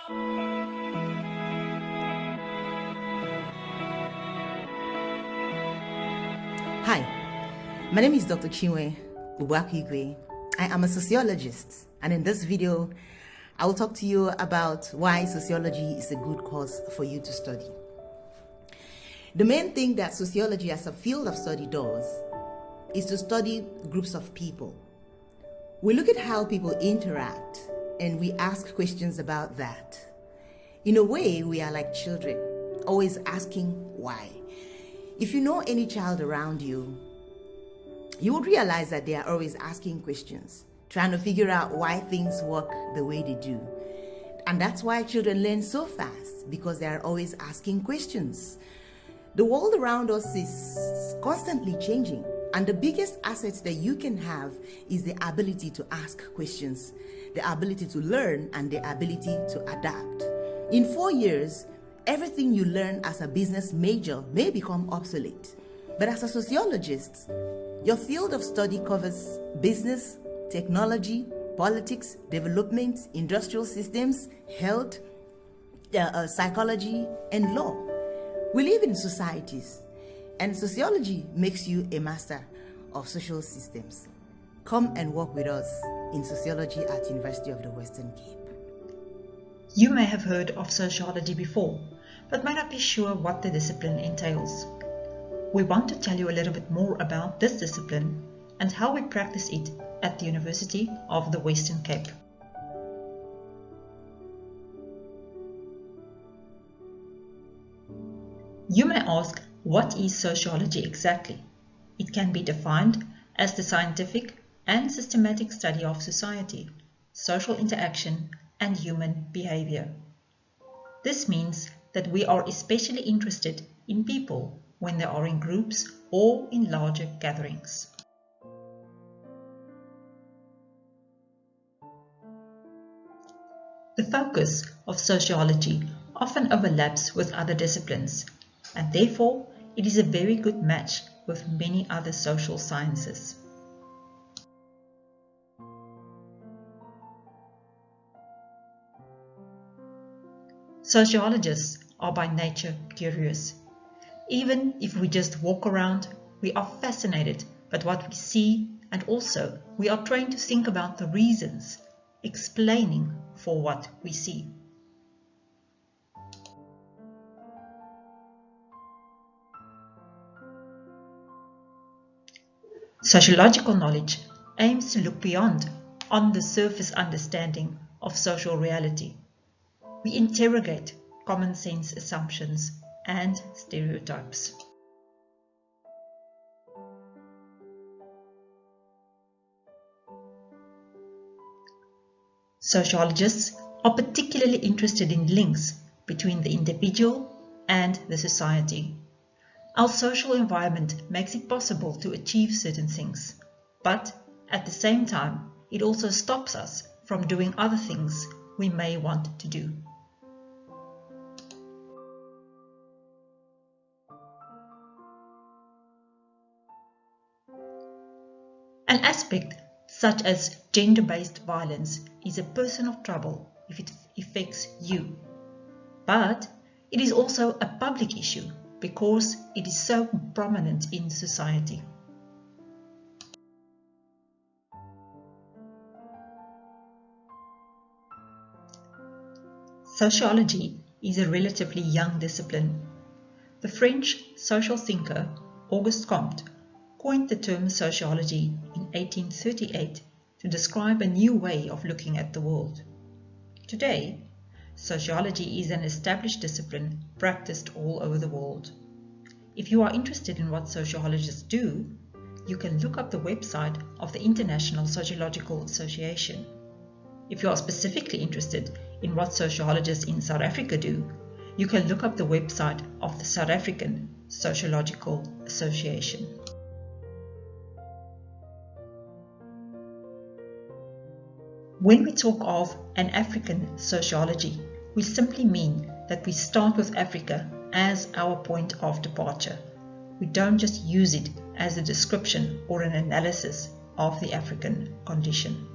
Hi, my name is Dr. Chinwe Ubuakwigwe. I am a sociologist, and in this video, I will talk to you about why sociology is a good course for you to study. The main thing that sociology as a field of study does is to study groups of people. We look at how people interact and we ask questions about that. In a way, we are like children, always asking why. If you know any child around you, you would realize that they are always asking questions, trying to figure out why things work the way they do. And that's why children learn so fast, because they are always asking questions. The world around us is constantly changing, and the biggest asset that you can have is the ability to ask questions, the ability to learn, and the ability to adapt. In 4 years, everything you learn as a business major may become obsolete. But as a sociologist, your field of study covers business, technology, politics, development, industrial systems, health, psychology, and law. We live in societies, and sociology makes you a master of social systems. Come and work with us in sociology at University of the Western Cape. You may have heard of sociology before, but might not be sure what the discipline entails. We want to tell you a little bit more about this discipline and how we practice it at the University of the Western Cape. You may ask, what is sociology exactly? It can be defined as the scientific and systematic study of society, social interaction, and human behavior. This means that we are especially interested in people when they are in groups or in larger gatherings. The focus of sociology often overlaps with other disciplines, and therefore it is a very good match with many other social sciences. Sociologists are by nature curious. Even if we just walk around, we are fascinated by what we see, and also we are trained to think about the reasons, explaining for what we see. Sociological knowledge aims to look beyond on the surface understanding of social reality. We interrogate common sense assumptions and stereotypes. Sociologists are particularly interested in links between the individual and the society. Our social environment makes it possible to achieve certain things, but at the same time, it also stops us from doing other things we may want to do. An aspect such as gender-based violence is a personal trouble if it affects you, but it is also a public issue because it is so prominent in society. Sociology is a relatively young discipline. The French social thinker Auguste Comte coined the term sociology in 1838 to describe a new way of looking at the world. Today, sociology is an established discipline practiced all over the world. If you are interested in what sociologists do, you can look up the website of the International Sociological Association. If you are specifically interested in what sociologists in South Africa do, you can look up the website of the South African Sociological Association. When we talk of an African sociology, we simply mean that we start with Africa as our point of departure. We don't just use it as a description or an analysis of the African condition.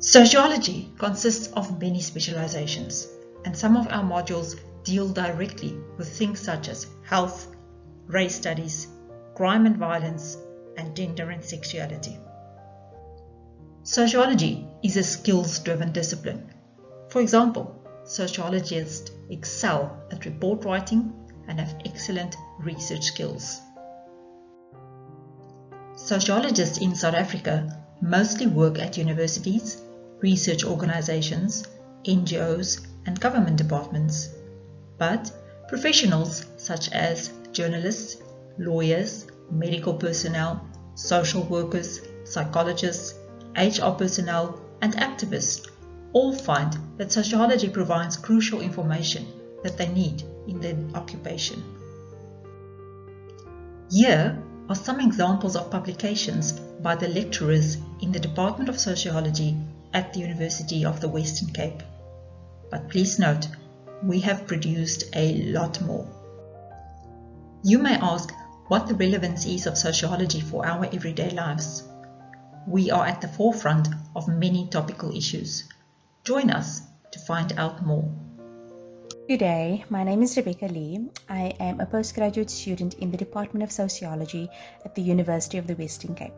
Sociology consists of many specializations, and some of our modules deal directly with things such as health, race studies, crime and violence, and gender and sexuality. Sociology is a skills-driven discipline. For example, sociologists excel at report writing and have excellent research skills. Sociologists in South Africa mostly work at universities, research organizations, NGOs, and government departments. But professionals such as journalists, lawyers, medical personnel, social workers, psychologists, HR personnel, and activists all find that sociology provides crucial information that they need in their occupation. Here are some examples of publications by the lecturers in the Department of Sociology at the University of the Western Cape. But please note, we have produced a lot more. You may ask what the relevance is of sociology for our everyday lives. We are at the forefront of many topical issues. Join us to find out more. Good day, my name is Rebecca Lee. I am a postgraduate student in the Department of Sociology at the University of the Western Cape.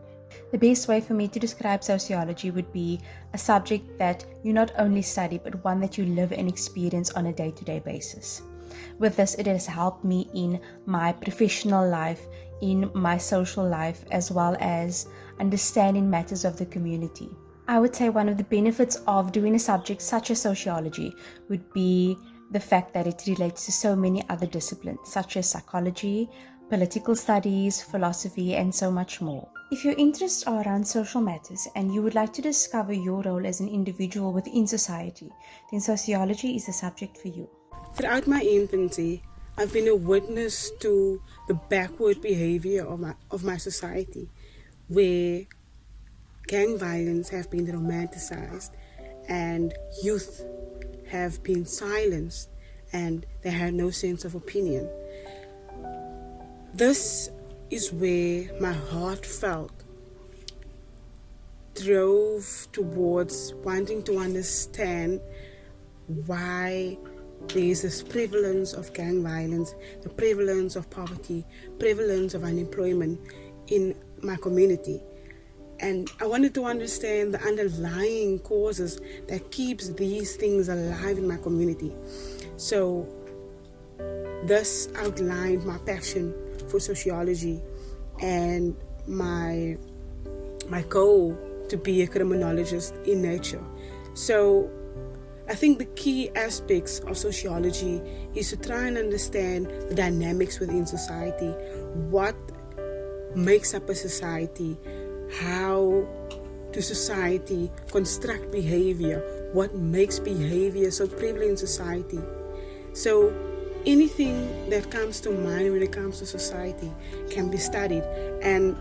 The best way for me to describe sociology would be a subject that you not only study, but one that you live and experience on a day-to-day basis. With this, it has helped me in my professional life, in my social life, as well as understanding matters of the community. I would say one of the benefits of doing a subject such as sociology would be the fact that it relates to so many other disciplines such as psychology, political studies, philosophy, and so much more. If your interests are around social matters and you would like to discover your role as an individual within society, then sociology is the subject for you. Throughout my infancy, I've been a witness to the backward behavior of my society, where gang violence have been romanticized and youth have been silenced and they had no sense of opinion. This is where my heartfelt drove towards wanting to understand why there is this prevalence of gang violence, the prevalence of poverty, prevalence of unemployment in my community. And I wanted to understand the underlying causes that keeps these things alive in my community. So this outlined my passion for sociology and my goal to be a criminologist in nature. So I think the key aspects of sociology is to try and understand the dynamics within society, what makes up a society, how does society construct behavior, what makes behavior so prevalent in society. So anything that comes to mind when it comes to society can be studied, and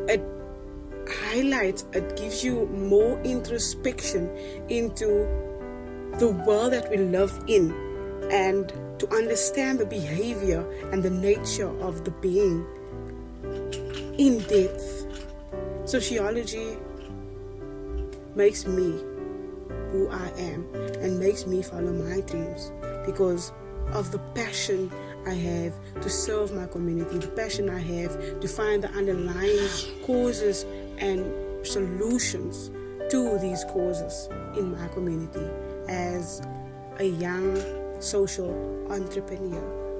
it highlights, it gives you more introspection into the world that we live in and to understand the behavior and the nature of the being in depth. Sociology makes me who I am and makes me follow my dreams because of the passion I have to serve my community, the passion I have to find the underlying causes and solutions to these causes in my community as a young social entrepreneur.